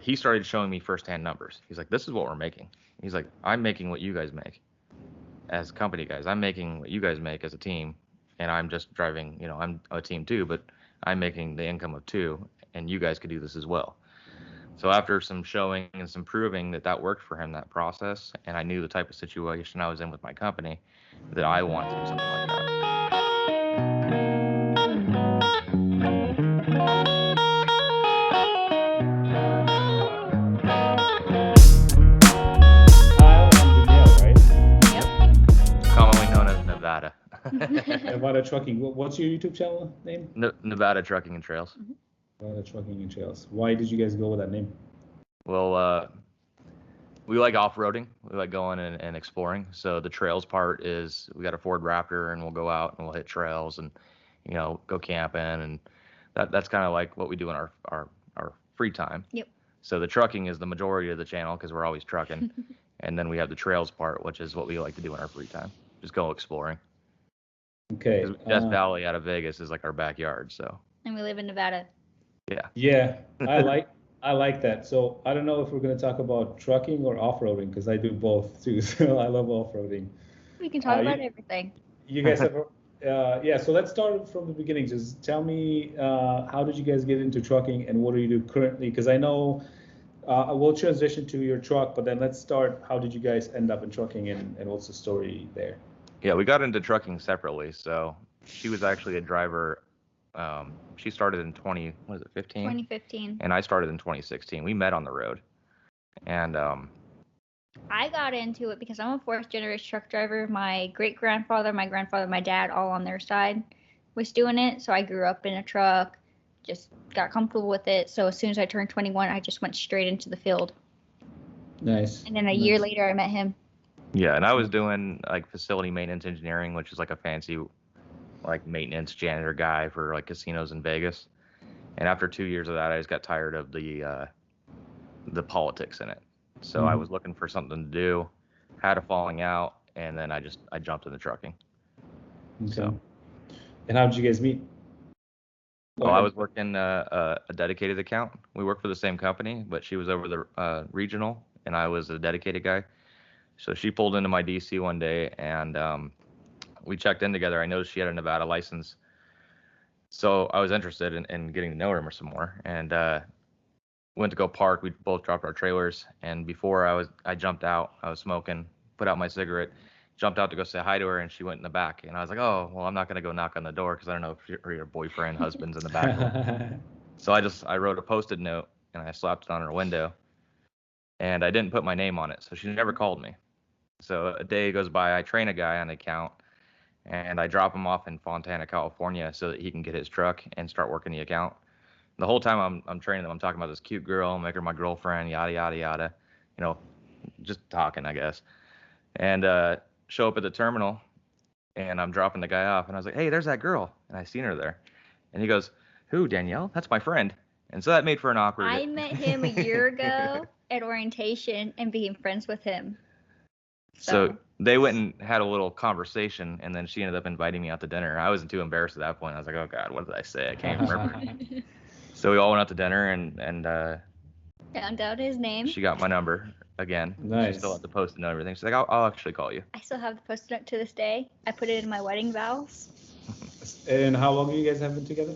he started showing me firsthand numbers. He's like, this is what we're making. He's like, I'm making what you guys make as company guys. I'm making what you guys make as a team, and I'm just driving, I'm a team too, but I'm making the income of two, and you guys could do this as well. So after some showing and some proving that worked for him, that process, and I knew the type of situation I was in with my company, that I wanted to do something like that. Kyle and Danielle, right? Yep. Commonly known as Nevada. Nevada Trucking. What's your YouTube channel name? Nevada Trucking and Trails. Nevada Trucking and Trails. Why did you guys go with that name? Well, we like off-roading. We like going and exploring. So the trails part is we got a Ford Raptor, and we'll go out and we'll hit trails and, go camping. And that's kind of like what we do in our free time. Yep. So the trucking is the majority of the channel because we're always trucking. And then we have the trails part, which is what we like to do in our free time. Just go exploring. Okay. Death Valley out of Vegas is like our backyard. So. And we live in Nevada. Yeah. Yeah, I like that. So I don't know if we're going to talk about trucking or off-roading because I do both too. So I love off-roading. We can talk about everything. You guys have, yeah. So let's start from the beginning. Just tell me, how did you guys get into trucking and what do you do currently? Because I know we'll transition to your truck, but then let's start. How did you guys end up in trucking and what's the story there? Yeah, we got into trucking separately. So she was actually a driver. She started in 2015? 2015. And I started in 2016. We met on the road. And I got into it because I'm a fourth generation truck driver. My great-grandfather, my grandfather, my dad, all on their side was doing it. So I grew up in a truck, just got comfortable with it. So as soon as I turned 21, I just went straight into the field. Nice. And then a year later, I met him. Yeah, and I was doing like facility maintenance engineering, which is like a fancy like maintenance janitor guy for like casinos in Vegas. And after 2 years of that, I just got tired of the politics in it. So I was looking for something to do, had a falling out, and then I jumped into trucking. Okay. So. And how did you guys meet? Well, I was working a dedicated account. We worked for the same company, but she was over the regional, and I was a dedicated guy. So she pulled into my DC one day, and we checked in together. I noticed she had a Nevada license. So I was interested in getting to know her some more, and went to go park. We both dropped our trailers, and before I jumped out. I was smoking, put out my cigarette, jumped out to go say hi to her, and she went in the back. And I was like, oh, well, I'm not going to go knock on the door because I don't know if your boyfriend, husband's in the back. So I wrote a Post-it note, and I slapped it on her window, and I didn't put my name on it, so she never called me. So a day goes by, I train a guy on the account, and I drop him off in Fontana, California, so that he can get his truck and start working the account. The whole time I'm training them, I'm talking about this cute girl, make her my girlfriend, yada, yada, yada, just talking, I guess. And show up at the terminal, and I'm dropping the guy off, and I was like, hey, there's that girl. And I seen her there. And he goes, who, Danielle? That's my friend. And so that made for an awkward... I met him a year ago at orientation and became friends with him. So they went and had a little conversation, and then she ended up inviting me out to dinner. I wasn't too embarrassed at that point. I was like, oh, God, what did I say? I can't even remember. So we all went out to dinner, and found out his name. She got my number again. Nice. She still had the Post-it note and everything. She's like, I'll actually call you. I still have the Post-it note to this day. I put it in my wedding vows. And how long have you guys been together?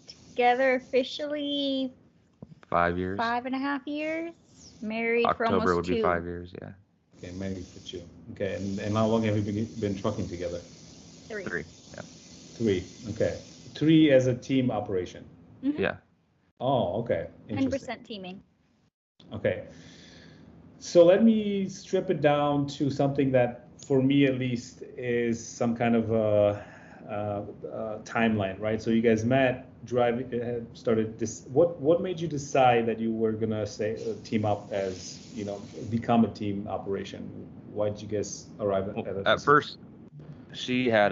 Together officially 5 years. 5.5 years. Married October for almost 2. would be 5 years, yeah. Okay, married for 2. Okay, and how long have you been trucking together? 3. Yeah. 3. Okay. 3 as a team operation. Mm-hmm. Yeah. Oh, okay. 100% teaming. Okay. So let me strip it down to something that, for me at least, is some kind of timeline, right? So you guys met, started this. What made you decide that you were gonna team up as, become a team operation? Why did you guys arrive at it? At first, she had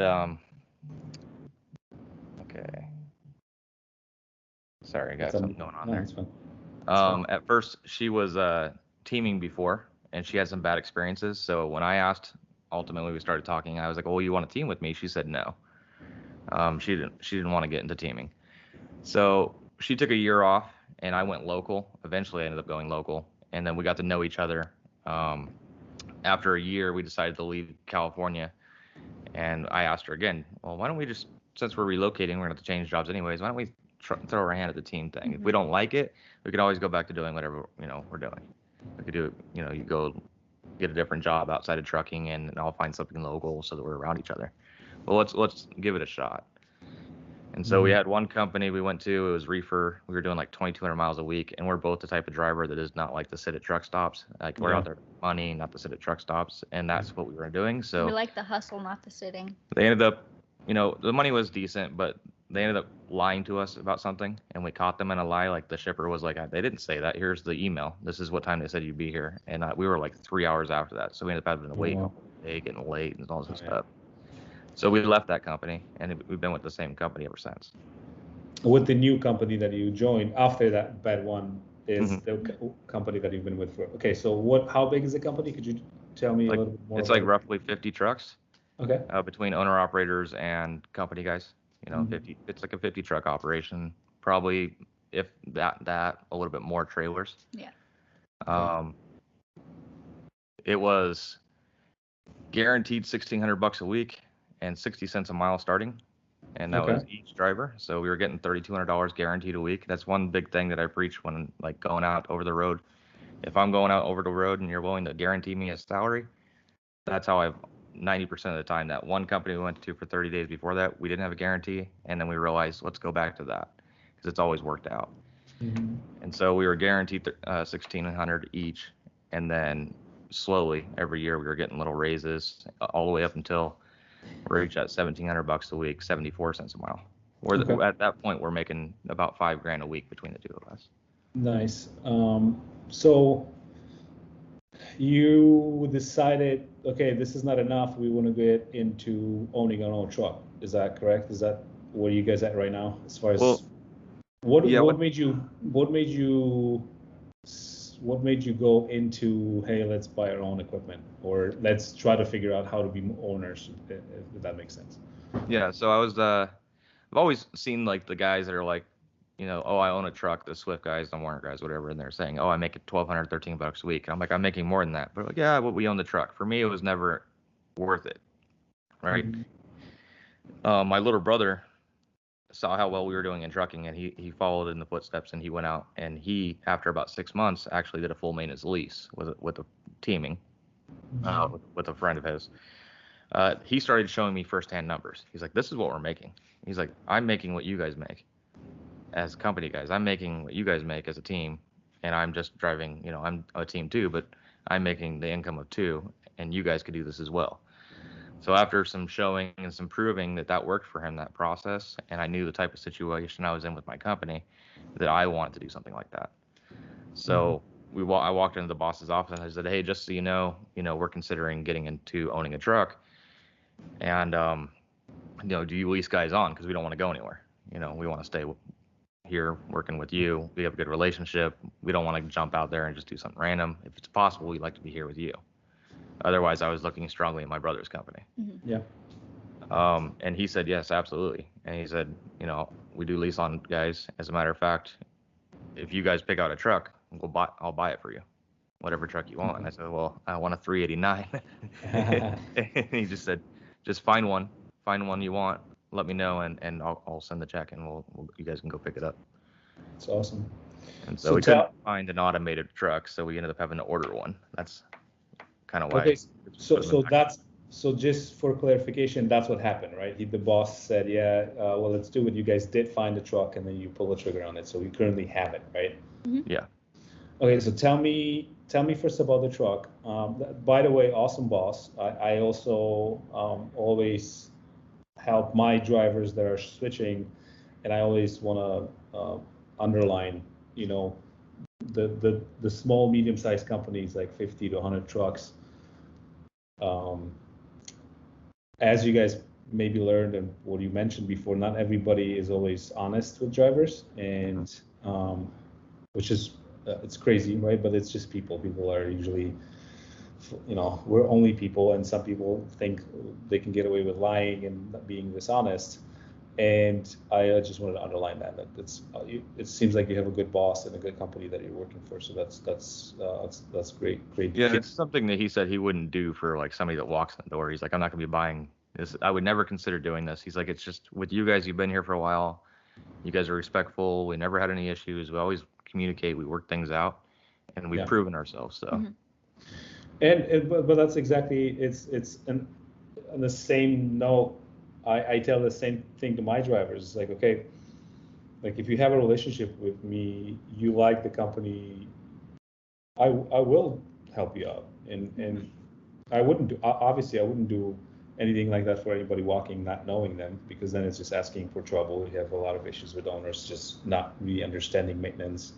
okay. Sorry, I got something going on there. That's fine. At first, she was teaming before, and she had some bad experiences. So when I asked, ultimately we started talking. I was like, "Oh, you want to team with me?" She said no. She didn't want to get into teaming. So she took a year off, and I went local. Eventually, I ended up going local, and then we got to know each other. After a year, we decided to leave California, and I asked her again, well, why don't we just, since we're relocating, we're going to have to change jobs anyways, why don't we throw our hand at the team thing? Mm-hmm. If we don't like it, we could always go back to doing whatever, we're doing. We could do, you go get a different job outside of trucking, and I'll find something local so that we're around each other. Well, let's give it a shot. And so we had one company we went to, it was reefer. We were doing like 2,200 miles a week, and we're both the type of driver that does not like to sit at truck stops. Like we're out there for money, not to sit at truck stops, and that's what we were doing. So we like the hustle, not the sitting. they ended up, the money was decent, but they ended up lying to us about something, and we caught them in a lie. Like the shipper was like, they didn't say that. Here's the email. This is what time they said you'd be here. And we were like 3 hours after that. So we ended up having to wait all day, getting late and all this stuff. So we left that company, and we've been with the same company ever since. With the new company that you joined after that bad one is the company that you've been with for. Okay, so how big is the company? Could you tell me a little bit more? It's like roughly 50 trucks. Okay. Between owner operators and company guys, 50. It's like a 50 truck operation. Probably, if that a little bit more trailers. Yeah. It was guaranteed $1,600 a week and 60 cents a mile starting, and that was each driver. So we were getting $3,200 guaranteed a week. That's one big thing that I preach when like going out over the road. If I'm going out over the road and you're willing to guarantee me a salary, that's how I've 90% of the time. That one company we went to for 30 days before that, we didn't have a guarantee, and then we realized let's go back to that because it's always worked out. And so we were guaranteed $1,600 each, and then slowly every year we were getting little raises all the way up until we reached at $1,700 a week, 74 cents a mile. At that point we're making about $5,000 a week between the two of us. Nice. So you decided, okay, this is not enough. We want to get into owning our own truck. Is that correct? Is that where you guys at right now? As far as what made you go into, hey, let's buy our own equipment, or let's try to figure out how to be owners, if that makes sense? Yeah. So I've always seen like the guys that are like, oh, I own a truck, the Swift guys, the Warner guys, whatever, and they're saying, oh, I make it $1,200, $13 a week. And I'm like, I'm making more than that. But like, yeah, but we own the truck. For me, it was never worth it, right? My little brother saw how well we were doing in trucking, and he followed in the footsteps, and he went out, and he, after about 6 months, actually did a full maintenance lease with a teaming with a friend of his. He started showing me firsthand numbers. He's like, this is what we're making. He's like, I'm making what you guys make as company guys. I'm making what you guys make as a team, and I'm just driving, I'm a team too, but I'm making the income of two, and you guys could do this as well. So after some showing and some proving that worked for him, that process, and I knew the type of situation I was in with my company, that I wanted to do something like that. So I walked into the boss's office and I said, hey, just so you know, we're considering getting into owning a truck, and do you lease guys on, because we don't want to go anywhere. We want to stay here working with you. We have a good relationship. We don't want to jump out there and just do something random. If it's possible, we'd like to be here with you. Otherwise, I was looking strongly at my brother's company. Yeah. And he said, yes, absolutely. And he said, we do lease on guys. As a matter of fact, if you guys pick out a truck, I'll buy it for you, whatever truck you want. And I said, well, I want a 389. And he just said, just find one you want, let me know, and I'll send the check, and you guys can go pick it up. That's awesome. And so we couldn't find an automated truck, so we ended up having to order one. That's kind of why. Okay, so just for clarification, that's what happened, right? The boss said, yeah, well, let's do it. You guys did find a truck, and then you pull the trigger on it. So we currently have it, right? Yeah. Okay, so tell me first about the truck. By the way, awesome boss. I also always help my drivers that are switching, and I always want to underline, the small, medium-sized companies like 50 to 100 trucks. As you guys maybe learned and what you mentioned before, not everybody is always honest with drivers, and which is it's crazy, right? But it's just people. People are usually, we're only people, and some people think they can get away with lying and being dishonest. And I just wanted to underline that it seems like you have a good boss and a good company that you're working for. So that's great. Yeah, it's something that he said he wouldn't do for like somebody that walks in the door. He's like, I'm not gonna be buying this. I would never consider doing this. He's like, it's just with you guys. You've been here for a while. You guys are respectful. We never had any issues. We always communicate. We work things out, and we've proven ourselves. So. Mm-hmm. But that's exactly on the same note. I tell the same thing to my drivers. It's like, okay, like if you have a relationship with me, you like the company, I will help you out. And I wouldn't do, obviously I wouldn't do anything like that for anybody walking, not knowing them, because then it's just asking for trouble. You have a lot of issues with owners just not really understanding maintenance.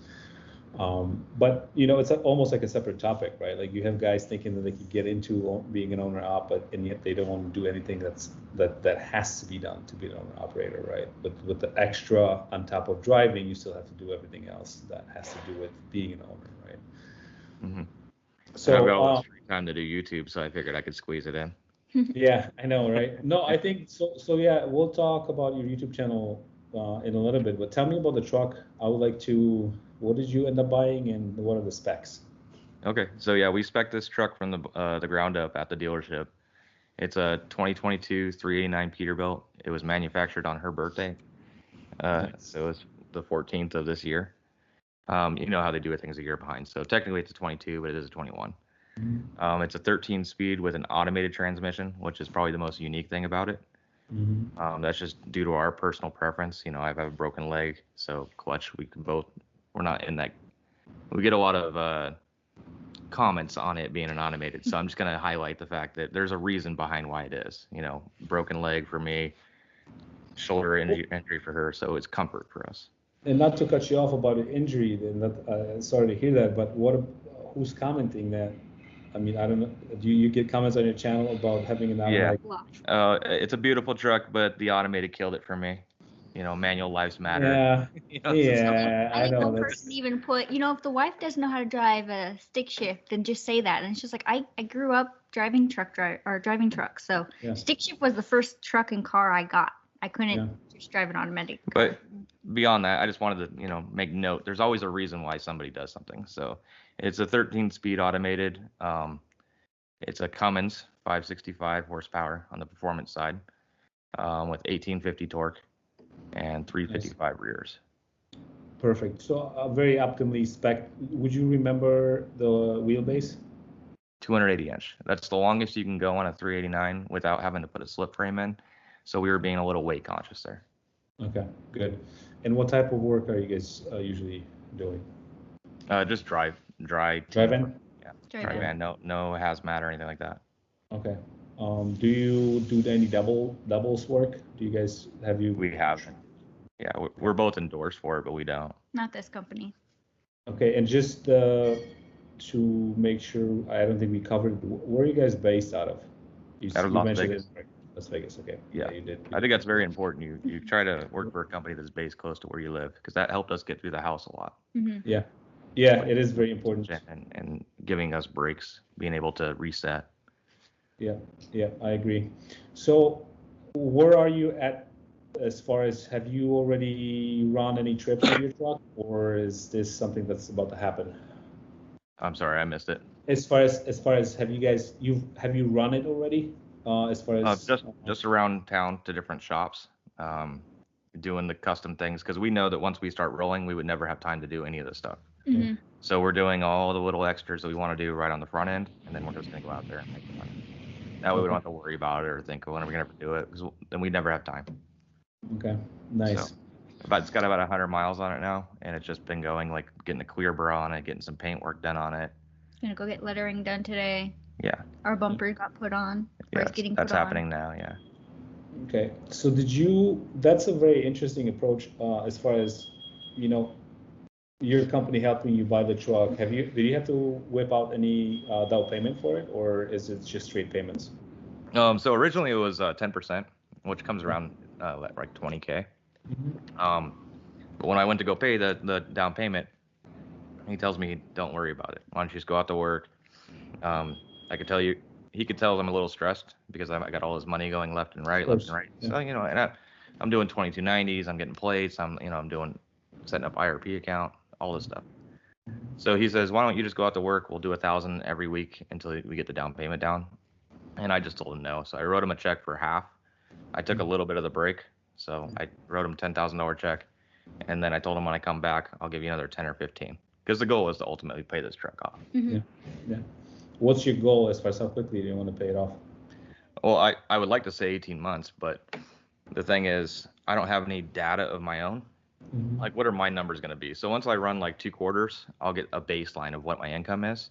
But it's almost like a separate topic, right? Like you have guys thinking that they could get into being an owner op, and yet they don't want to do anything that has to be done to be an owner operator, right? But with the extra on top of driving, you still have to do everything else that has to do with being an owner, right? Mm-hmm. So I've got all this free time to do YouTube, so I figured I could squeeze it in. Yeah, I know, right? No, I think so. So yeah, we'll talk about your YouTube channel in a little bit, but tell me about the truck. I would like to. What did you end up buying, and what are the specs? Okay, so yeah, we spec this truck from the ground up at the dealership. It's a 2022 389 Peterbilt. It was manufactured on her birthday. Nice. So it was the 14th of this year. You know how they do things a year behind. So technically it's a 22, but it is a 21. Mm-hmm. It's a 13 speed with an automated transmission, which is probably the most unique thing about it. Mm-hmm. That's just due to our personal preference. I have a broken leg, so clutch, we're not in that. We get a lot of comments on it being an automated, so I'm just going to highlight the fact that there's a reason behind why it is. Broken leg for me, shoulder injury for her, so it's comfort for us. And not to cut you off about an injury, then sorry to hear that, but who's commenting that? I mean, I don't know. Do you get comments on your channel about having an automatic? Yeah. It's a beautiful truck, but the automated killed it for me. Manual lives matter. Yeah. I think one person even put, if the wife doesn't know how to drive a stick shift, then just say that. And it's just like, I grew up driving trucks. So stick shift was the first truck and car I got. I couldn't just drive an automatic car. But beyond that, I just wanted to, make note. There's always a reason why somebody does something. So it's a 13-speed automated. It's a Cummins 565 horsepower on the performance side, with 1850 torque and 355 rears. Perfect. So very optimally spec. Would you remember the wheelbase? 280 inch. That's the longest you can go on a 389 without having to put a slip frame in. So we were being a little weight conscious there. Okay, good. And what type of work are you guys usually doing? Just dry. Drive-in? Yeah, drive-in. No hazmat or anything like that. Okay. Do you do any doubles work? Do you guys We haven't. Yeah, we're both endorsed for it, but we don't. Not this company. Okay, and just to make sure, I don't think we covered, where are you guys based out of? Out of Las Vegas. Las Vegas, okay. Yeah, you did. I think that's very important. You try to work for a company that's based close to where you live, because that helped us get through the house a lot. Mm-hmm. Yeah, it is very important. And giving us breaks, being able to reset. Yeah, I agree. So where are you at as far as, have you already run any trips with your truck, or is this something that's about to happen? I'm sorry, I missed it. As far as have you run it already? As far as just around town to different shops, doing the custom things, because we know that once we start rolling, we would never have time to do any of this stuff. Mm-hmm. So we're doing all the little extras that we want to do right on the front end, and then we're just going to go out there and make the money. That way we don't have to worry about it or think, when are we going to ever do it? Because then we never have time. Okay, nice. So, it's got about 100 miles on it now, and it's just been going, like getting a clear bra on it, getting some paint work done on it. Gonna go get lettering done today. Yeah. Our bumper got put on. Yeah, that's happening now, yeah. Okay, so that's a very interesting approach as far as, your company helping you buy the truck. Did you have to whip out any down payment for it, or is it just straight payments? So originally it was 10%, which comes around like 20K. Mm-hmm. But when I went to go pay the down payment, he tells me, don't worry about it. Why don't you just go out to work? I could tell he could tell I'm a little stressed because I got all his money going left and right. Yeah. So, I'm doing 2290s. I'm getting plates. I'm doing setting up IRP account, all this stuff. So he says, why don't you just go out to work? We'll do 1,000 every week until we get the down payment down. And I just told him no. So I wrote him a check for half. I took a little bit of the break. So I wrote him $10,000 check. And then I told him when I come back, I'll give you another 10 or 15. Because the goal is to ultimately pay this truck off. Yeah. What's your goal as far as how quickly do you want to pay it off? Well, I would like to say 18 months, but the thing is, I don't have any data of my own. Like, what are my numbers going to be? So once I run like 2 quarters, I'll get a baseline of what my income is,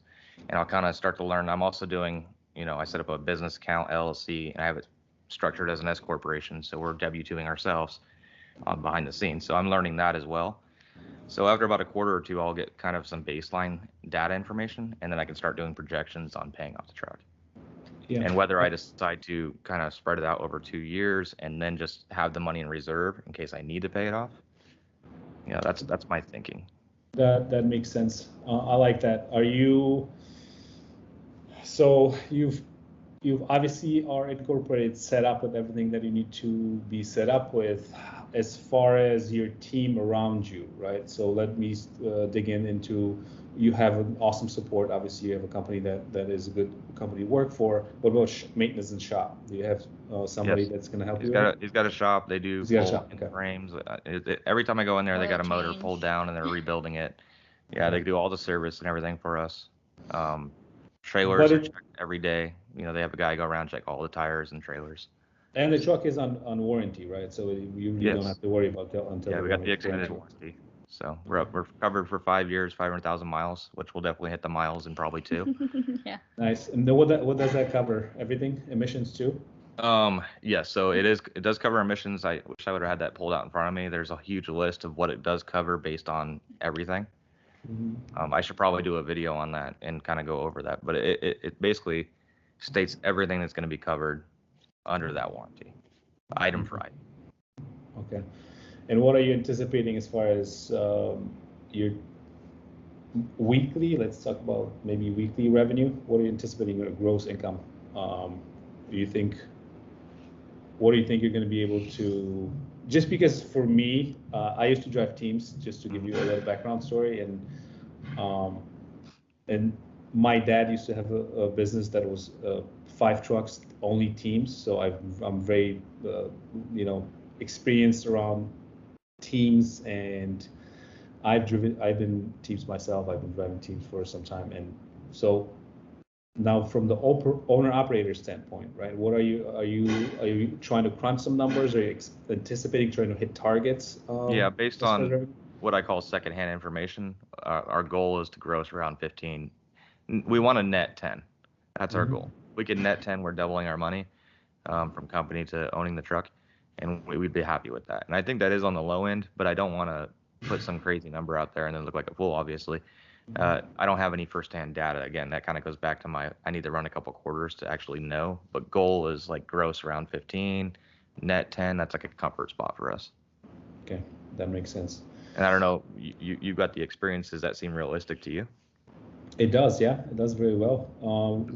and I'll kind of start to learn. I'm also doing, I set up a business account, LLC, and I have it structured as an S corporation, so we're W-2ing ourselves behind the scenes. So I'm learning that as well. So after about a quarter or two, I'll get kind of some baseline data information, and then I can start doing projections on paying off the truck. Yeah. And whether I decide to kind of spread it out over 2 years and then just have the money in reserve in case I need to pay it off. That's my thinking. That makes sense. I like that. So you've obviously are incorporated, set up with everything that you need to be set up with as far as your team around you, right? So let me dig into, you have an awesome support. Obviously you have a company that is a good company to work for. What about maintenance and shop? Do you have somebody that's going to help you? He's got a shop. They do full frames. Every time I go in there, they got a motor pulled down and they're rebuilding it. Yeah, they do all the service and everything for us. Trailers are checked every day. They have a guy go around, check all the tires and trailers. And the truck is on warranty, right? So you really don't have to worry about that until. Yeah, we got the extended warranty. So we're covered for 5 years, 500,000 miles, which will definitely hit the miles in probably 2. Yeah. Nice. And then what does that cover? Everything? Emissions too? Yeah. So it does cover emissions. I wish I would have had that pulled out in front of me. There's a huge list of what it does cover based on everything. I should probably do a video on that and kind of go over that, but it basically states everything that's going to be covered under that warranty, item for item. Okay. And what are you anticipating as far as your weekly? Let's talk about maybe weekly revenue. What are you anticipating your gross income? What do you think you're going to be able to? Just because for me, I used to drive teams. Just to give you a little background story, and my dad used to have a business that was 5 trucks, only teams. So I'm very experienced around teams, and I've been teams myself. I've been driving teams for some time, and so now from the owner operator standpoint, right? What are you trying to crunch some numbers? Are you anticipating trying to hit targets? Yeah, based on what I call secondhand information, our goal is to gross around 15. We want to net 10. That's our goal. We can net 10. We're doubling our money from company to owning the truck, and we'd be happy with that. And I think that is on the low end, but I don't want to put some crazy number out there and then look like a fool, obviously. I don't have any firsthand data. Again, that kind of goes back to I need to run a couple quarters to actually know, but goal is like gross around 15, net 10. That's like a comfort spot for us. Okay, that makes sense. And I don't know, you got the experience. Does that seem realistic to you? It does, yeah. It does very well.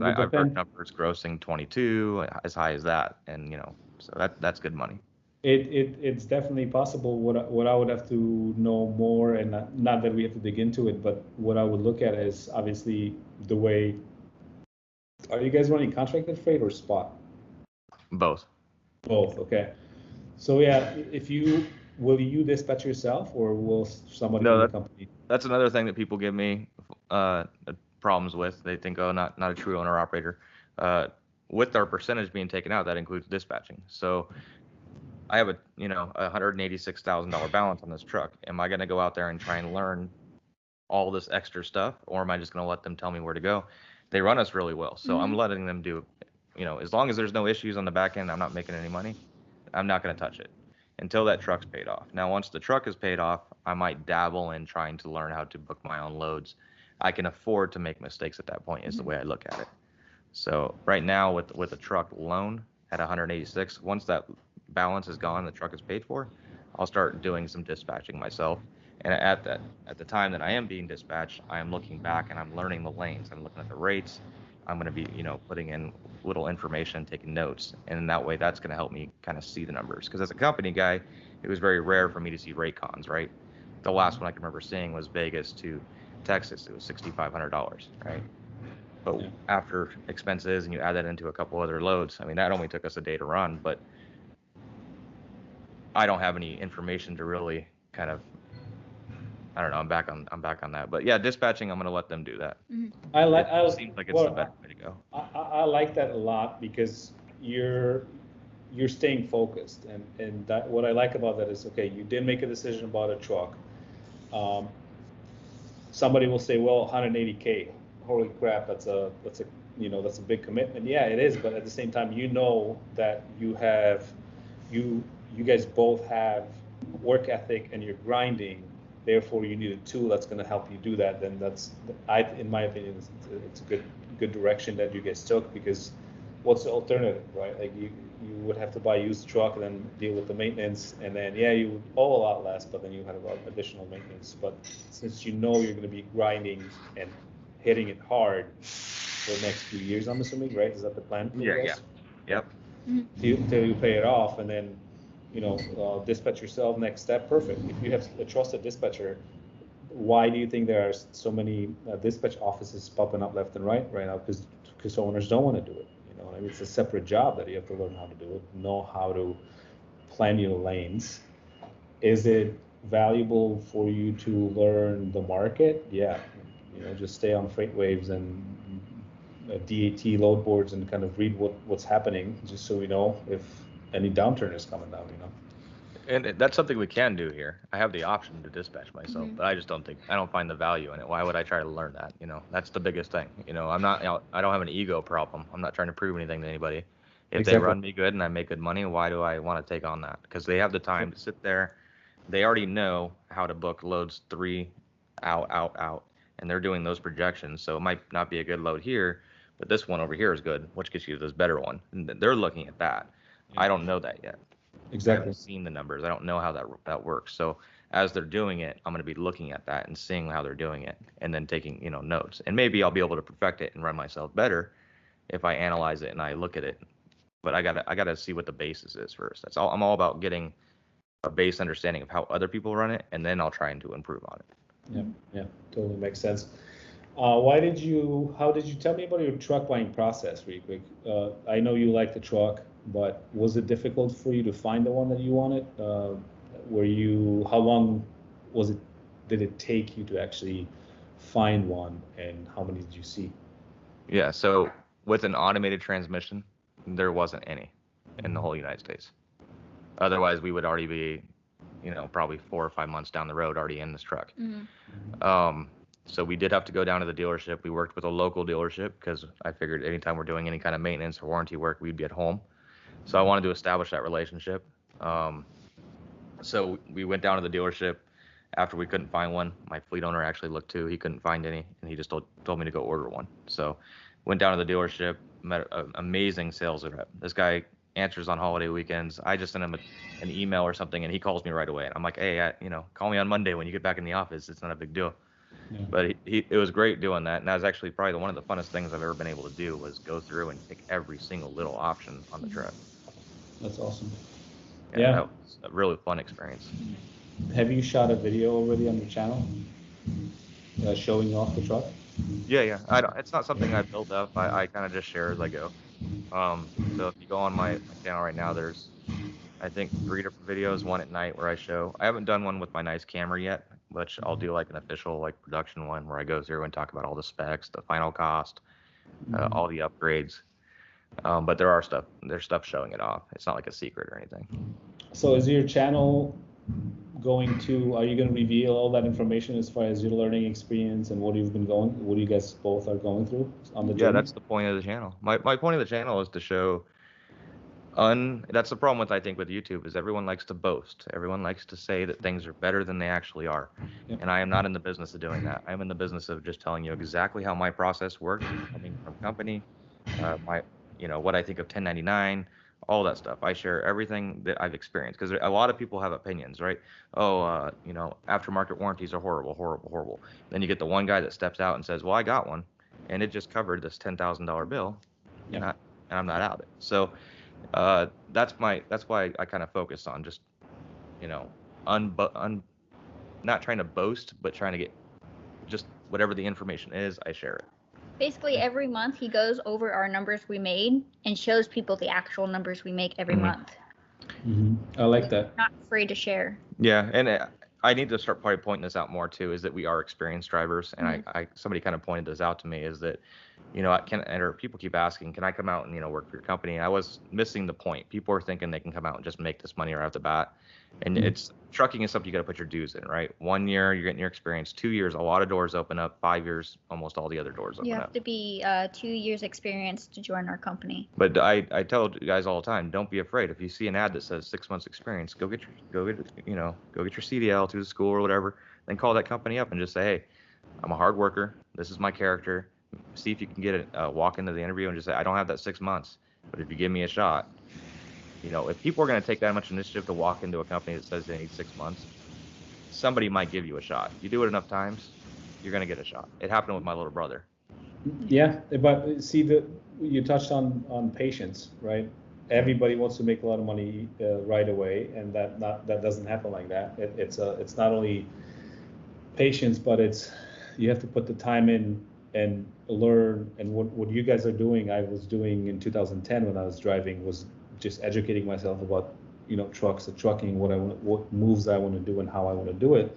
I've heard numbers grossing 22, as high as that, and so that's good money. It's definitely possible. What I would have to know more, and not that we have to dig into it, but what I would look at is obviously the way. Are you guys running contracted freight or spot? Both. Both. Okay. So yeah, will you dispatch yourself, or will somebody from the company? That's another thing that people give me problems with. They think, oh, not a true owner operator. With our percentage being taken out, that includes dispatching. So I have a $186,000 balance on this truck. Am I going to go out there and try and learn all this extra stuff, or am I just going to let them tell me where to go? They run us really well, so I'm letting them do. As long as there's no issues on the back end, I'm not making any money. I'm not going to touch it until that truck's paid off. Now, once the truck is paid off, I might dabble in trying to learn how to book my own loads. I can afford to make mistakes at that point, is the way I look at it. So right now with a truck loan at 186, once that balance is gone, the truck is paid for, I'll start doing some dispatching myself. And at the time that I am being dispatched, I am looking back and I'm learning the lanes. I'm looking at the rates. I'm going to be, putting in little information, taking notes, and that way that's going to help me kind of see the numbers. Because as a company guy, it was very rare for me to see rate cons, right? The last one I can remember seeing was Vegas to Texas. It was $6,500, right? But after expenses and you add that into a couple other loads, I mean, that only took us a day to run, but I don't have any information to really kind of, I don't know. I'm back on that. But yeah, dispatching, I'm going to let them do that. It seems like it's the better way to go. I like that a lot because you're staying focused, and that what I like about that is, okay, you did make a decision about a truck. Somebody will say, well, 180K, holy crap, that's a big commitment. Yeah, it is, but at the same time, that you guys both have work ethic and you're grinding. Therefore, you need a tool that's going to help you do that. Then in my opinion, it's a good direction that you guys took, because what's the alternative, right? Like you would have to buy a used truck and then deal with the maintenance, and then you would owe a lot less, but then you had a lot of additional maintenance. But since you're going to be grinding and hitting it hard for the next few years, I'm assuming, right? Is that the plan for you guys? Yep. Till you pay it off, and then dispatch yourself, next step, perfect. If you have a trusted dispatcher, why do you think there are so many dispatch offices popping up left and right now? Because owners don't want to do it. I mean, it's a separate job that you have to learn how to do it, know how to plan your lanes. Is it valuable for you to learn the market? Yeah, just stay on freight waves and DAT load boards and kind of read what's happening, just so we know if any downturn is coming down. And that's something we can do here. I have the option to dispatch myself, but I don't find the value in it. Why would I try to learn that? That's the biggest thing. I don't have an ego problem. I'm not trying to prove anything to anybody. If they run me good and I make good money, why do I want to take on that? Because they have the time to sit there. They already know how to book loads 3 out, and they're doing those projections. So it might not be a good load here, but this one over here is good, which gets you this better one. And they're looking at that. Yeah. I don't know that yet. Exactly. I haven't seen the numbers. I don't know how that works. So as they're doing it, I'm going to be looking at that and seeing how they're doing it, and then taking notes. And maybe I'll be able to perfect it and run myself better if I analyze it and I look at it. But I gotta see what the basis is first. That's all. I'm all about getting a base understanding of how other people run it, and then I'll try to improve on it. Yeah, totally makes sense. How did you tell me about your truck buying process really quick? I know you like the truck, but was it difficult for you to find the one that you wanted? How long did it take you to actually find one, and how many did you see? Yeah, so with an automated transmission, there wasn't any in the whole United States. Otherwise, we would already be, probably 4 or 5 months down the road already in this truck. Mm-hmm. So we did have to go down to the dealership. We worked with a local dealership because I figured anytime we're doing any kind of maintenance or warranty work, we'd be at home. So I wanted to establish that relationship. So we went down to the dealership after we couldn't find one. My fleet owner actually looked too. He couldn't find any, and he just told me to go order one. So went down to the dealership, met an amazing sales rep. This guy answers on holiday weekends. I just sent him an email or something, and he calls me right away. And I'm like, hey, call me on Monday when you get back in the office. It's not a big deal. Yeah. But it was great doing that, and that was actually probably one of the funnest things I've ever been able to do, was go through and pick every single little option on the truck. That's awesome. Yeah. That was a really fun experience. Have you shot a video already on your channel showing off the truck? Yeah. It's not something I built up. I kind of just share as I go. So if you go on my channel right now, there's, I think, 3 different videos, one at night where I haven't done one with my nice camera yet, which I'll do like an official production one where I go through and talk about all the specs, the final cost, all the upgrades. But there's stuff showing it off. It's not like a secret or anything. So is your channel are you going to reveal all that information as far as your learning experience and what you guys both are going through on the journey? Yeah, that's the point of the channel. My point of the channel is to show that's the problem I think with YouTube, is everyone likes to boast. Everyone likes to say that things are better than they actually are. Yep. And I am not in the business of doing that. I'm in the business of just telling you exactly how my process works, coming from company, what I think of 1099, all that stuff. I share everything that I've experienced, because a lot of people have opinions, right? Aftermarket warranties are horrible. Then you get the one guy that steps out and says, well, I got one. and it just covered this $10,000 bill, and I'm not out it. So that's why I kind of focus on just, not trying to boast, but trying to get just whatever the information is, I share it. Basically, every month he goes over our numbers we made and shows people the actual numbers we make every month. I like that. Not afraid to share. Yeah, and I need to start probably pointing this out more too, is that we are experienced drivers, and somebody kind of pointed this out to me, is that, or people keep asking, can I come out and, work for your company? And I was missing the point. People are thinking they can come out and just make this money right off the bat. And trucking is something you got to put your dues in, right? 1 year, you're getting your experience. 2 years, a lot of doors open up. 5 years, almost all the other doors open up. You have to be 2 years experience to join our company. But I tell guys all the time, don't be afraid. If you see an ad that says 6 months experience, go get your CDL through the school or whatever. Then call that company up and just say, hey, I'm a hard worker. This is my character. See if you can get a walk into the interview and just say, I don't have that 6 months, but if you give me a shot. If people are going to take that much initiative to walk into a company that says they need 6 months, somebody might give you a shot. You do it enough times, you're going to get a shot. It happened with my little brother. Yeah, but see, you touched on patience, right? Everybody wants to make a lot of money right away, and that doesn't happen like that. It's not only patience, but you have to put the time in and learn. And what you guys are doing, I was doing in 2010 when I was driving, was just educating myself about trucks and trucking, what moves I want to do and how I want to do it.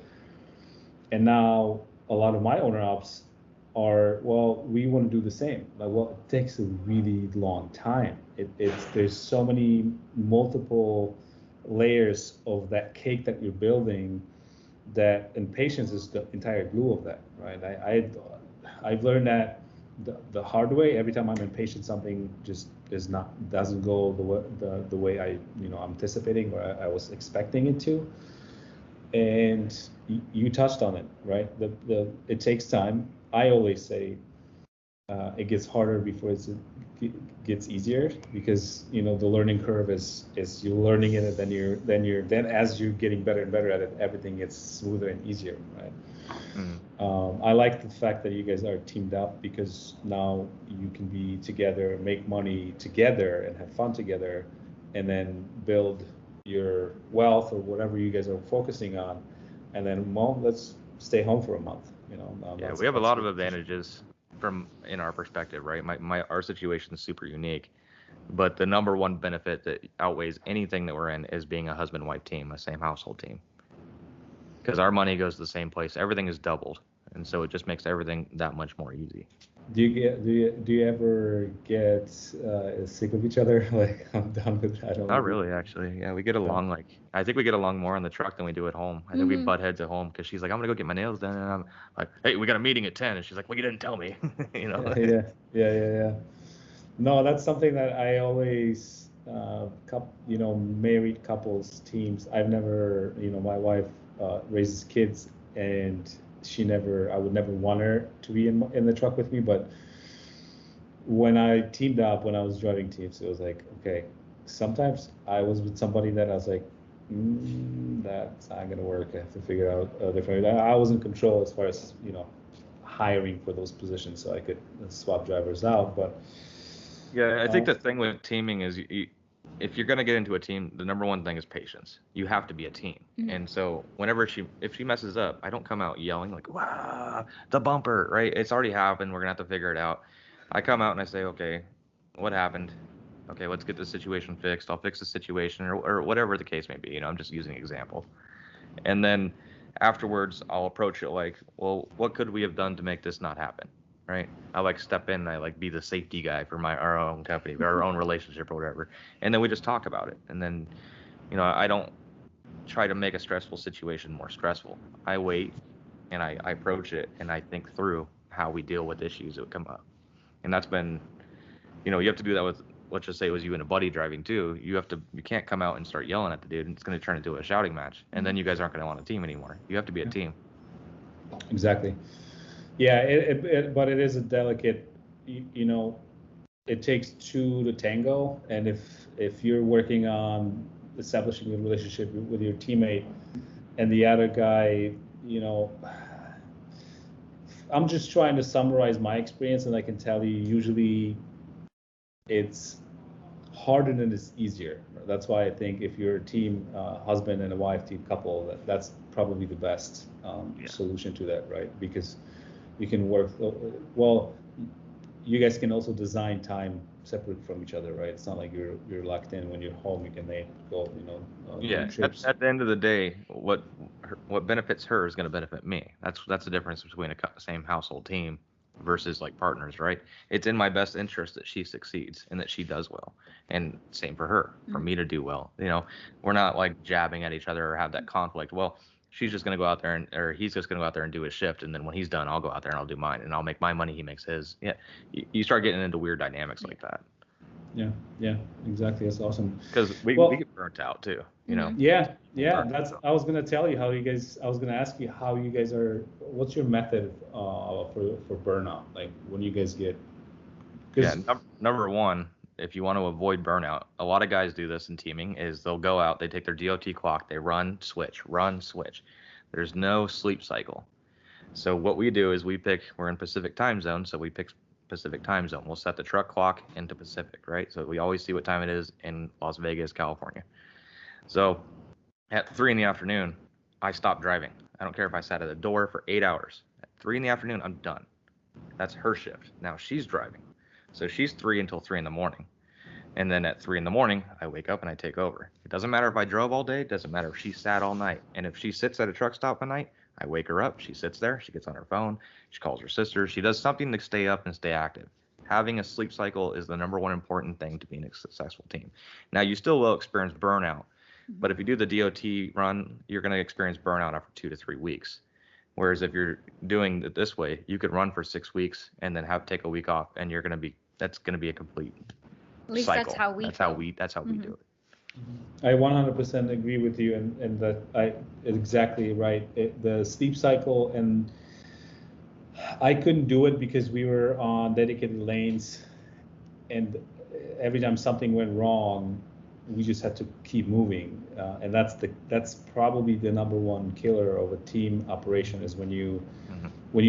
And now a lot of my owner ops are, we want to do the same. It takes a really long time. There's so many multiple layers of that cake that you're building, and patience is the entire glue of that, right? I've learned that the hard way. Every time I'm impatient, something just doesn't go the way I'm anticipating or I was expecting it to. And you touched on it, right? It takes time. I always say it gets harder before it gets easier, because the learning curve is you're learning it, and then as you're getting better and better at it, everything gets smoother and easier, right? I like the fact that you guys are teamed up, because now you can be together, make money together, and have fun together, and then build your wealth or whatever you guys are focusing on, and then let's stay home for a month. Yeah, we have a lot of advantages in our perspective, right? Our situation is super unique, but the number one benefit that outweighs anything that we're in is being a husband-wife team, a same household team. Because our money goes to the same place, everything is doubled, and so it just makes everything that much more easy. Do you ever get sick of each other? Like, I'm done with that. Not really, actually. Yeah, we get along. I think we get along more on the truck than we do at home. I think we butt heads at home, because she's like, I'm gonna go get my nails done, and I'm like, hey, we got a meeting at 10, and she's like, well, you didn't tell me. Yeah. No, that's something that I always, married couples teams. I've never, my wife raises kids, and I would never want her to be in the truck with me. But when I teamed up, when I was driving teams, it was like, okay, sometimes I was with somebody that I was like, that's not gonna work. I have to figure out a different. I was in control as far as hiring for those positions, so I could swap drivers out. But yeah, I think the thing with teaming is if you're going to get into a team, the number one thing is patience. You have to be a team. And so if she messes up, I don't come out yelling like, wow, the bumper, right? It's already happened. We're going to have to figure it out. I come out and I say, okay, what happened? Okay, let's get the situation fixed. I'll fix the situation, or whatever the case may be. I'm just using an example. And then afterwards, I'll approach it like, well, what could we have done to make this not happen? Right? I step in and I be the safety guy for our own company, our own relationship or whatever. And then we just talk about it. And then, I don't try to make a stressful situation more stressful. I wait and I approach it and I think through how we deal with issues that would come up. And that's been, you have to do that with, let's just say it was you and a buddy driving too. You can't come out and start yelling at the dude, and it's going to turn into a shouting match. And then you guys aren't going to want a team anymore. You have to be a team. Exactly. Yeah, but it is a delicate, it takes two to tango. And if you're working on establishing a relationship with your teammate, and the other guy, I'm just trying to summarize my experience, and I can tell you usually it's harder than it's easier. That's why I think if you're a team, husband and a wife team couple, that's probably the best solution to that, right? Because you can work well. You guys can also design time separate from each other, right? It's not like you're locked in. When you're home, you can go, Yeah. trips. At the end of the day, what benefits her is going to benefit me. That's the difference between same household team versus like partners, right? It's in my best interest that she succeeds and that she does well, and same for her, for me to do well. We're not like jabbing at each other or have that conflict. Well, she's just going to go out there or he's just going to go out there and do his shift, and then when he's done, I'll go out there and I'll do mine, and I'll make my money, he makes his. Yeah, you start getting into weird dynamics like that. Yeah, exactly. That's awesome. Because we get burnt out too, Yeah. I was gonna tell you how you guys. I was gonna ask you how you guys are. What's your method for burnout? Like when you guys get. Number one, if you want to avoid burnout, a lot of guys do this in teaming. Is they'll go out, they take their DOT clock, they run, switch. There's no sleep cycle. So what we do is we're in Pacific time zone, so we pick Pacific time zone. We'll set the truck clock into Pacific, right? So we always see what time it is in Las Vegas, California. So at 3 p.m, I stop driving. I don't care if I sat at the door for 8 hours. At 3 p.m, I'm done. That's her shift. Now she's driving. So she's 3 until 3 a.m. And then at 3 a.m, I wake up and I take over. It doesn't matter if I drove all day. It doesn't matter if she sat all night. And if she sits at a truck stop at night, I wake her up. She sits there. She gets on her phone. She calls her sister. She does something to stay up and stay active. Having a sleep cycle is the number one important thing to being a successful team. Now, you still will experience burnout. But if you do the DOT run, you're going to experience burnout after 2 to 3 weeks. Whereas if you're doing it this way, you could run for 6 weeks and then take a week off, and that's going to be a complete At least cycle. That's how we do it. I 100% agree with you, and that exactly right. The sleep cycle, and I couldn't do it because we were on dedicated lanes, and every time something went wrong, we just had to keep moving, and that's probably the number one killer of a team operation is when you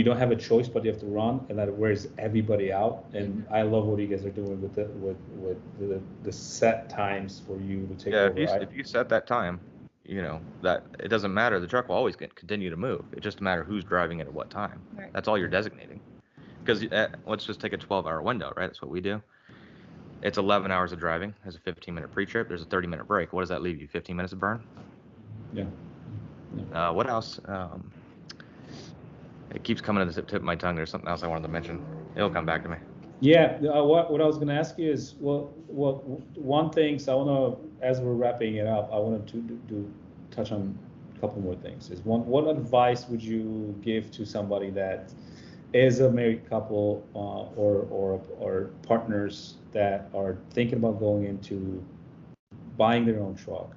don't have a choice but you have to run, and that wears everybody out. And I love what you guys are doing with the set times for you to take over. If you set that time, that it doesn't matter. The truck will always continue to move. It just matters who's driving it at what time. Right. That's all you're designating. Because let's just take a 12-hour window, right? That's what we do. It's 11 hours of driving. There's a 15-minute pre-trip. There's a 30-minute break. What does that leave you? 15 minutes of burn? Yeah. What else? It keeps coming to the tip of my tongue. There's something else I wanted to mention. It'll come back to me. Yeah. What I was going to ask you is, one thing. So I want to, as we're wrapping it up, I wanted to touch on a couple more things. Is what advice would you give to somebody that is a married couple or partners that are thinking about going into buying their own truck?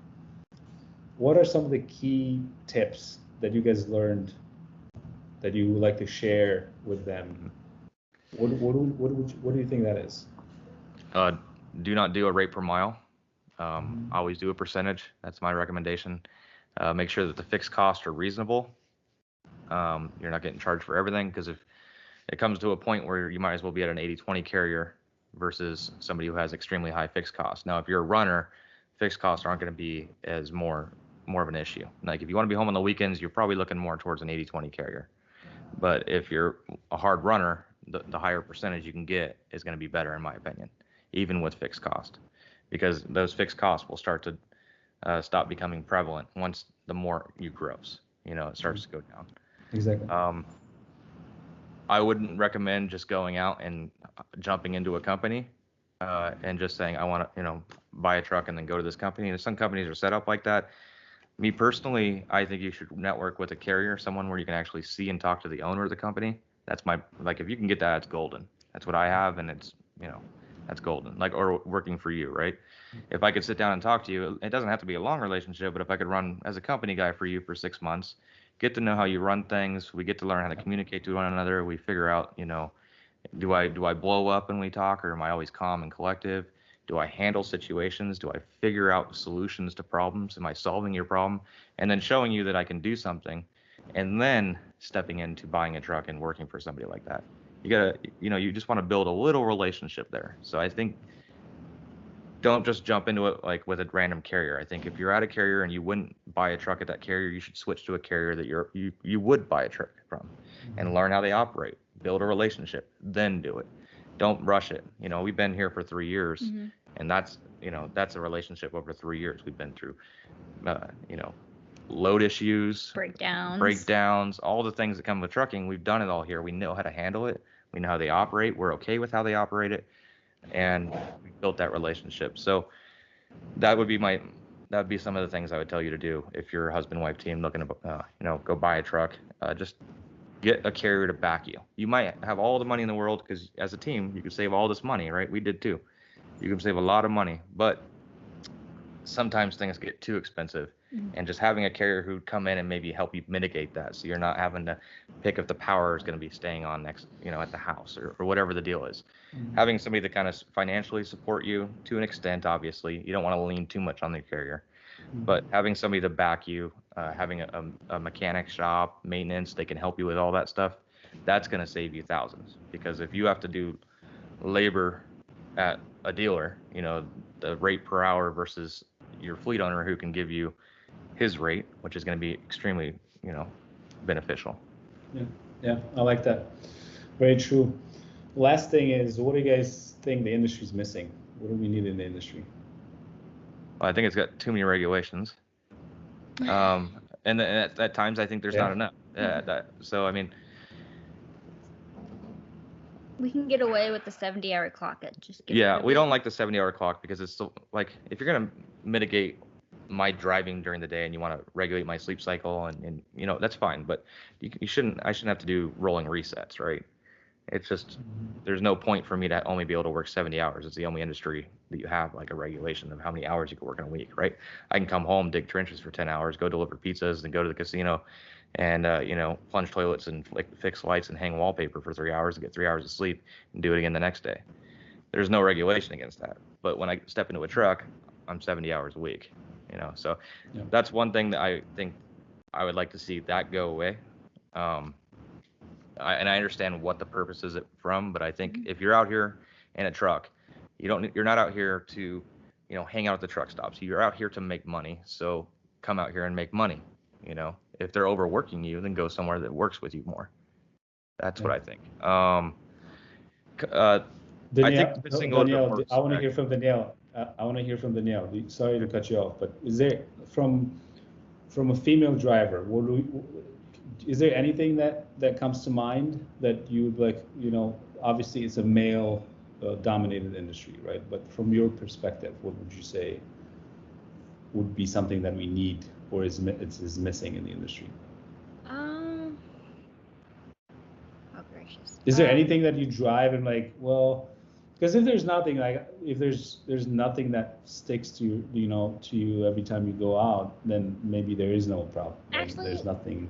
What are some of the key tips that you guys learned that you would like to share with them? What do you think that is? Do not do a rate per mile. Always do a percentage. That's my recommendation. Make sure that the fixed costs are reasonable. You're not getting charged for everything, because if it comes to a point where you might as well be at an 80-20 carrier versus somebody who has extremely high fixed costs. Now, if you're a runner, fixed costs aren't going to be as more of an issue. Like if you want to be home on the weekends, you're probably looking more towards an 80-20 carrier. But if you're a hard runner, the higher percentage you can get is going to be better, in my opinion, even with fixed cost, because those fixed costs will start to stop becoming prevalent once the more you gross. It starts to go down. Exactly. I wouldn't recommend just going out and jumping into a company and just saying I want to, buy a truck and then go to this company. And some companies are set up like that. Me personally, I think you should network with a carrier, someone where you can actually see and talk to the owner of the company. That's if you can get that, it's golden. That's what I have, and it's, that's golden. Or working for you, right? If I could sit down and talk to you, it doesn't have to be a long relationship, but if I could run as a company guy for you for 6 months, get to know how you run things, we get to learn how to communicate to one another, we figure out, do I blow up when we talk, or am I always calm and collective? Do I handle situations? Do I figure out solutions to problems? Am I solving your problem? And then showing you that I can do something and then stepping into buying a truck and working for somebody like that. You gotta, you just want to build a little relationship there. So I think don't just jump into it like with a random carrier. I think if you're at a carrier and you wouldn't buy a truck at that carrier, you should switch to a carrier that you would buy a truck from, and learn how they operate, build a relationship, then do it. Don't rush it. We've been here for 3 years, and that's a relationship over 3 years. We've been through, load issues, breakdowns, all the things that come with trucking. We've done it all here. We know how to handle it. We know how they operate. We're okay with how they operate it, and we built that relationship. So that would be some of the things I would tell you to do if you're a husband-wife team looking to go buy a truck. Just get a carrier to back you. You might have all the money in the world, because as a team you can save all this money, right? We did too. You can save a lot of money, but sometimes things get too expensive, and just having a carrier who come in and maybe help you mitigate that, so you're not having to pick if the power is going to be staying on next, at the house, or whatever the deal is. Having somebody that kind of financially support you to an extent. Obviously you don't want to lean too much on the carrier, but having somebody to back you, having a mechanic shop, maintenance, they can help you with all that stuff. That's going to save you thousands, because if you have to do labor at a dealer, the rate per hour versus your fleet owner who can give you his rate, which is going to be extremely, beneficial. Yeah, I like that. Very true. Last thing is, what do you guys think the industry's missing? What do we need in the industry? Well, I think it's got too many regulations, and at times I think there's not enough. So I mean, we can get away with the 70-hour clock. We don't like the 70-hour clock, because it's still, like, if you're going to mitigate my driving during the day and you want to regulate my sleep cycle, and that's fine, but I shouldn't have to do rolling resets, right? It's just, there's no point for me to only be able to work 70 hours. It's the only industry that you have like a regulation of how many hours you can work in a week, right? I can come home, dig trenches for 10 hours, go deliver pizzas, and go to the casino and, plunge toilets and fix lights and hang wallpaper for 3 hours and get 3 hours of sleep and do it again the next day. There's no regulation against that. But when I step into a truck, I'm 70 hours a week, so that's one thing that I think I would like to see that go away. And I understand what the purpose is it from, but I think if you're out here in a truck, you're not out here to, hang out at the truck stops. You're out here to make money. So come out here and make money. If they're overworking you, then go somewhere that works with you more. That's what I think. Danielle, I want to hear from Danielle. Sorry to cut you off, but is there, from a female driver, is there anything that comes to mind that you would like? Obviously it's a male dominated industry, right? But from your perspective, what would you say would be something that we need or is missing in the industry? Oh gracious. Is there anything that you drive and like, well, because if there's nothing, like if there's nothing that sticks to you every time you go out, then maybe there is no problem. Actually, there's nothing.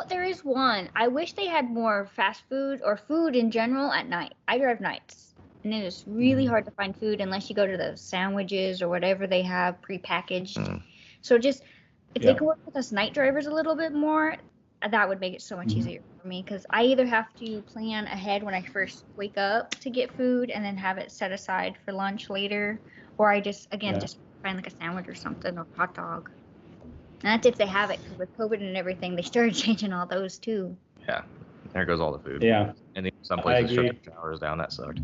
There is one. I wish they had more fast food or food in general at night. I drive nights, and it is really hard to find food unless you go to the sandwiches or whatever they have prepackaged. So just if they could work with us night drivers a little bit more, that would make it so much easier for me, because I either have to plan ahead when I first wake up to get food and then have it set aside for lunch later, or I just find like a sandwich or something, or hot dog. And that's if they have it, because with COVID and everything, they started changing all those too. Yeah, there goes all the food. Yeah. And some places shut the showers down. That sucked.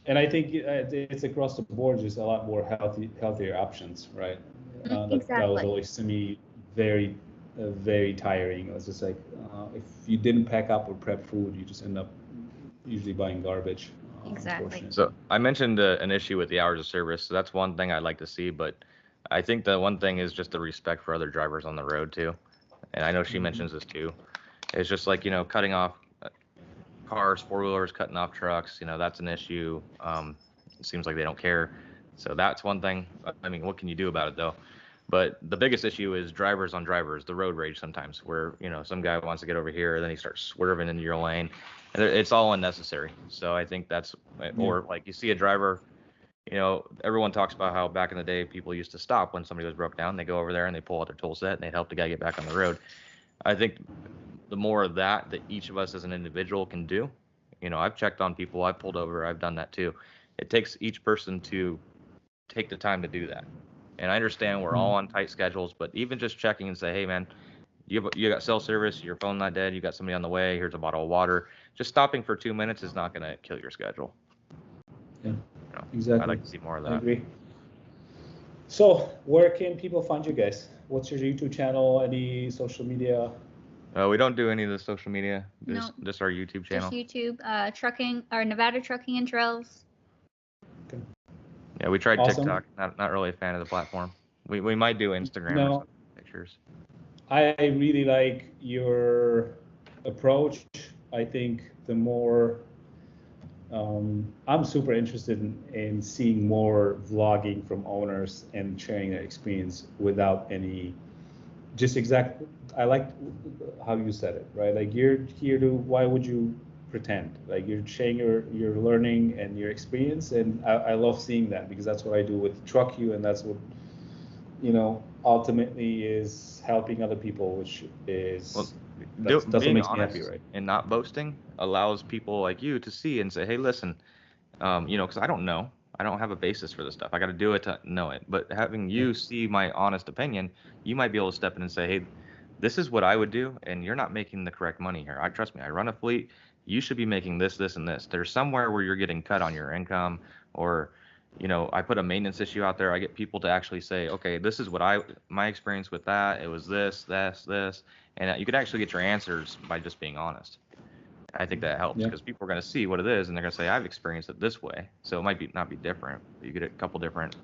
And I think it's across the board, just a lot more healthier options, right? Exactly. That was always to me very tiring. It was just like, if you didn't pack up or prep food, you just end up usually buying garbage. Exactly. So I mentioned an issue with the hours of service. So that's one thing I'd like to see, but I think the one thing is just the respect for other drivers on the road too. And I know she mentions this too. It's just like, cutting off cars, 4-wheelers, cutting off trucks, that's an issue. It seems like they don't care. So that's one thing. I mean, what can you do about it though? But the biggest issue is drivers on drivers, the road rage sometimes, where, some guy wants to get over here, then he starts swerving into your lane. And it's all unnecessary. So I think that's, or like you see a driver, everyone talks about how back in the day, people used to stop when somebody was broke down. They go over there and they pull out their tool set and they'd help the guy get back on the road. I think the more of that each of us as an individual can do. I've checked on people, I've pulled over, I've done that too. It takes each person to take the time to do that. And I understand we're all on tight schedules, but even just checking and say, hey man, you got cell service, your phone not dead, you got somebody on the way, here's a bottle of water. Just stopping for 2 minutes is not going to kill your schedule. Yeah, exactly. I'd like to see more of that. I agree. So where can people find you guys? What's your YouTube channel? Any social media? We don't do any of the social media. Just our YouTube channel. Just YouTube, trucking, or Nevada Trucking and Trails. Okay. Yeah, we tried awesome. TikTok. Not really a fan of the platform. We might do Instagram or pictures. I really like your approach. I think the more I'm super interested in seeing more vlogging from owners and sharing their experience without any I like how you said it, right? Like you're here to, why would you pretend? Like you're sharing your learning and your experience, and I love seeing that because that's what I do with truckyyoo, and that's what ultimately is helping other people, which is that's what makes me happy, right? And not boasting allows people like you to see and say, hey, listen, because I don't know. I don't have a basis for this stuff. I got to do it to know it. But having you see my honest opinion, you might be able to step in and say, hey, this is what I would do, and you're not making the correct money here. Trust me, I run a fleet. You should be making this, this, and this. There's somewhere where you're getting cut on your income, or, I put a maintenance issue out there. I get people to actually say, okay, this is what my experience with that. It was this, and you could actually get your answers by just being honest. I think that helps because people are going to see what it is, and they're going to say, I've experienced it this way. So it might not be different, but you get a couple different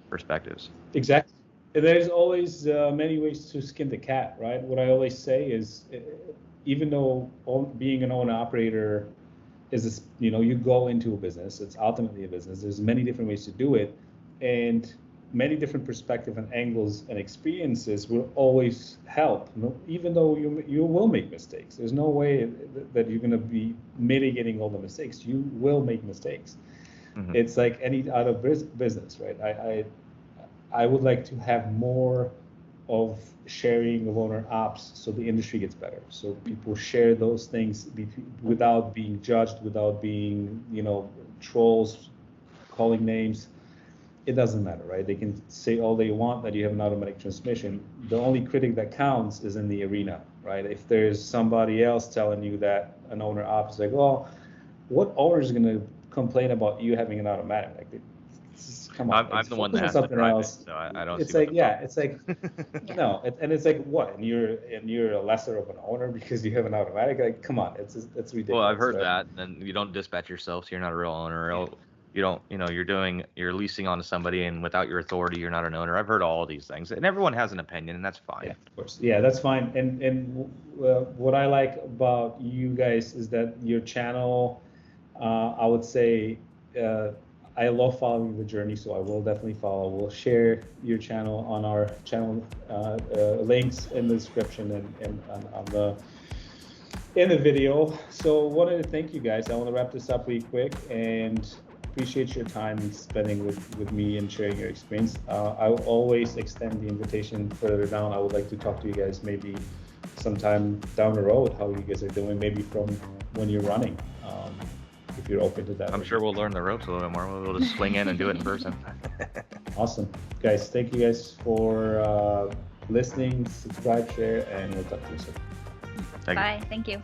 perspectives. Exactly. And there's always many ways to skin the cat, right? What I always say is, even though being an owner operator is, you go into a business, it's ultimately a business. There's many different ways to do it, and many different perspectives and angles and experiences will always help. Even though you will make mistakes, there's no way that you're going to be mitigating all the mistakes. You will make mistakes. Mm-hmm. It's like any other business, right? I would like to have more of sharing of owner ops so the industry gets better. So people share those things without being judged, without being, trolls, calling names. It doesn't matter, right? They can say all they want that you have an automatic transmission. The only critic that counts is in the arena, right? If there's somebody else telling you that an owner ops is like, well, what owner is going to complain about you having an automatic? Like, come on, I'm the one that has to drive it, so I don't. It's like, it's like, no, and it's like, what? And you're a lesser of an owner because you have an automatic? Like, come on, it's ridiculous. Well, I've heard that, and you don't dispatch yourself, so you're not a real owner. Yeah. You don't, you're leasing onto somebody, and without your authority, you're not an owner. I've heard all of these things, and everyone has an opinion, and that's fine. Yeah, of course. Yeah, that's fine. And what I like about you guys is that your channel, I would say, I love following the journey, so I will definitely follow. We'll share your channel on our channel links in the description and in the video. So wanted to thank you guys. I want to wrap this up really quick and appreciate your time spending with me and sharing your experience. I will always extend the invitation further down. I would like to talk to you guys maybe sometime down the road, how you guys are doing, maybe from when you're running. If you're open to that. I'm sure we'll learn the ropes a little bit more. We'll just swing in and do it in person. Awesome. Guys, thank you guys for listening, subscribe, share, and we'll talk to you soon. Bye. Thank you.